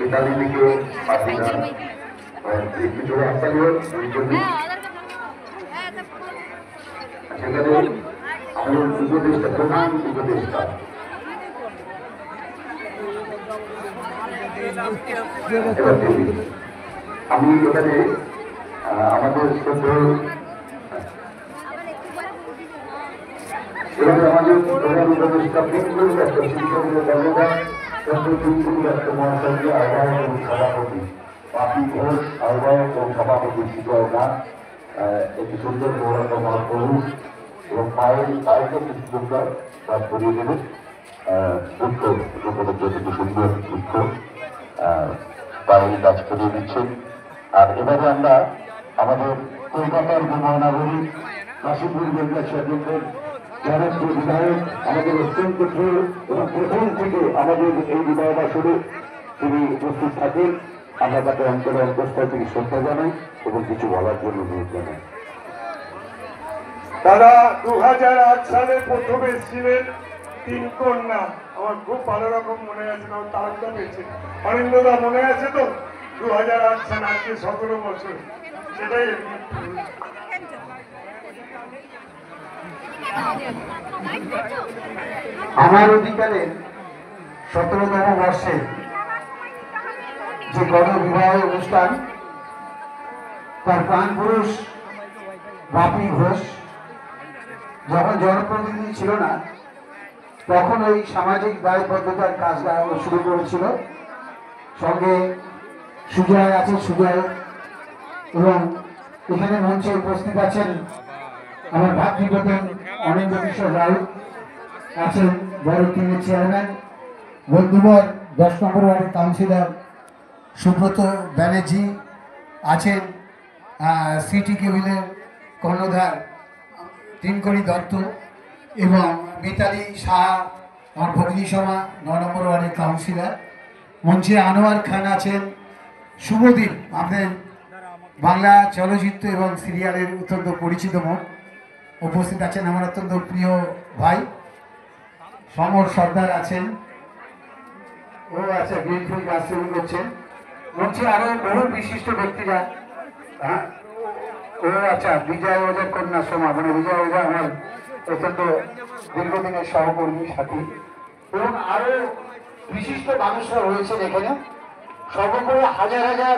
Italy থেকে পাঠিনা কিছু রাস্তাগুলো সেখানে আমাদের উপদেষ্টা প্রধান উপদেষ্টা আমি এখানে আমাদের এবারে আমাদের প্রধান উপদেষ্টা মহাসংঘের আহ্বায়ক এবং সভাপতি বাপি ঘোষ আহ্বায়ক এবং সভাপতি শিকয় নাথ একটি সুন্দর গৌরব মহাপ্রভু এবং পায়েকে কিছু সুন্দর তার করিয়ে দেবে দুঃখ যতটুকু সুন্দর দুঃখ পায়ের কাজ করিয়ে দিচ্ছেন। আর এবারে আমরা আমাদের কলকাতার মহানগরী কাশীপুর বেঙ্গাচার্যের জনপ্রিয় বিধায়ক আমাদের অত্যন্ত প্রিয় এবং প্রথম থেকে আমাদের এই বিধায়ক আসরে তিনি উপস্থিত থাকেন। আমরা তাকে অঞ্চলে অন্তঃস্থল থেকে শ্রদ্ধা জানাই এবং কিছু বলার জন্য অনুরোধ জানাই। তারা 2008 সালে প্রথম এসেছিলেন তিন কন্যা, আমার খুব ভালো রকম মনে আছে, তারকা পেয়েছে অরিন্দদা মনে আছে তো? 2008 সালে, আজকে 17 বছর। সেটাই আমার অধিকারে 17তম বর্ষে যে গণবিবাহ অনুষ্ঠান, তার প্রাণপুরুষ বাপি ঘোষ যখন জনপ্রতিনিধি ছিল না তখন ওই সামাজিক দায়বদ্ধতার কাজটা শুরু করেছিল। সঙ্গে সুজয় আছে, সুজয়, এবং এখানে মঞ্চে উপস্থিত আছেন আমার ভাতৃপ্রধান অনিন্দ্য কিশোর রাউত, আছেন বড় টিমের চেয়ারম্যান বন্ধুবর 10 নম্বর ওয়ার্ডের কাউন্সিলর সুব্রত ব্যানার্জি, আছেন সিটি কেবিলের কর্ণধার তিনকড়ি দত্ত এবং মিতালি সাহা, আমার ভগ্নী সভা 9 নম্বর ওয়ার্ডের কাউন্সিলর। মঞ্চে আনোয়ার খান আছেন, শুভদিন, আপনাদের বাংলা চলচ্চিত্র এবং সিরিয়ালের অত্যন্ত পরিচিত মুখ। উপস্থিত আছেন আমার অত্যন্ত প্রিয় ভাই সমর সর্দার আছেন, ও আছে গ্রিনফিল্ড গাছ সেবন করছেন। মঞ্চে আরো বহু বিশিষ্ট ব্যক্তিরা, ও আচ্ছা বিজয় ওঝার কন্যা সোমা, মানে বিজয় ওঝা আমার অত্যন্ত দীর্ঘদিনের সহকর্মী সাথী, এবং আরো বিশিষ্ট মানুষরা রয়েছেন এখানে। সর্বোপরি হাজার হাজার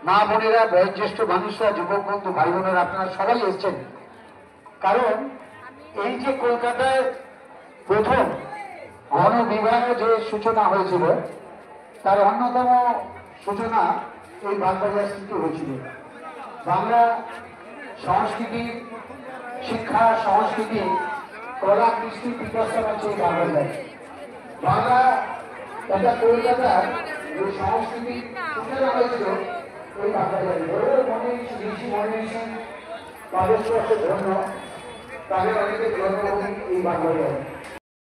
মা বোনেরা, বয়োজ্যেষ্ঠ মানুষরা, যুবক বন্ধু, ভাই বোনেরা, আপনারা সবাই এসছেন। কারণ এই যে কলকাতায় প্রথম গণবিবাহ যে সূচনা হয়েছিল তার অন্যতম সূচনা এই বাগবাজার থেকে হয়েছিল। বাংলা সংস্কৃতি, শিক্ষা, সংস্কৃতি, কলা, কৃষ্টি বিকাশের হচ্ছে এই বাগবাজার। বাংলা এটা কলকাতার যে সংস্কৃতি সূচনা হয়েছিল এই বাগবাজারে। ঋষি মনীষী তাদের ধন্য, তাদের অনেকে জন্মভূমি এই বাগবাজার।